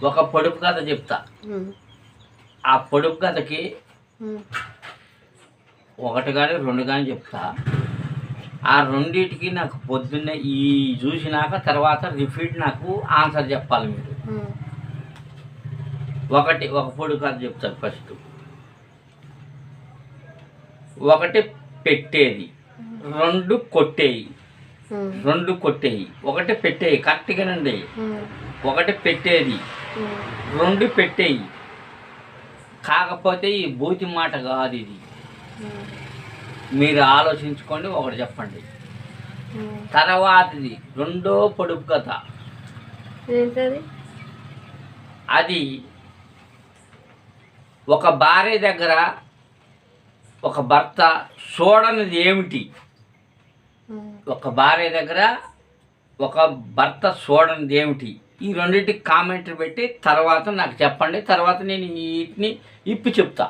ఒక పొడుపు కథ చెప్తా. ఆ పొడుపు కథకి ఒకటి కానీ రెండు కానీ చెప్తా. ఆ రెండింటికి నాకు పొద్దున్నే ఈ చూసినాక తర్వాత రిపీట్ నాకు ఆన్సర్ చెప్పాలి మీరు. ఒక పొడుపు కథ చెప్తాను ఫస్ట్. ఒకటి పెట్టేది, రెండు కొట్టేయి. ఒకటి పెట్టేయి, కరెక్ట్గానండి. ఒకటి పెట్టేది, రెండు పెట్టేయి. కాకపోతే ఈ బూతి మాట కాదు ఇది. మీరు ఆలోచించుకోండి, ఒకటి చెప్పండి. తర్వాతది రెండో పొడుపు కథ. అది ఒక భార్య దగ్గర ఒక భర్త చూడనిది ఏమిటి? ఒక భార్య దగ్గర ఒక భర్త చూడనిది ఏమిటి? ఈ రెండింటికి కామెంట్లు పెట్టి తర్వాత నాకు చెప్పండి. తర్వాత నేను వీటిని ఇప్పి చెప్తా.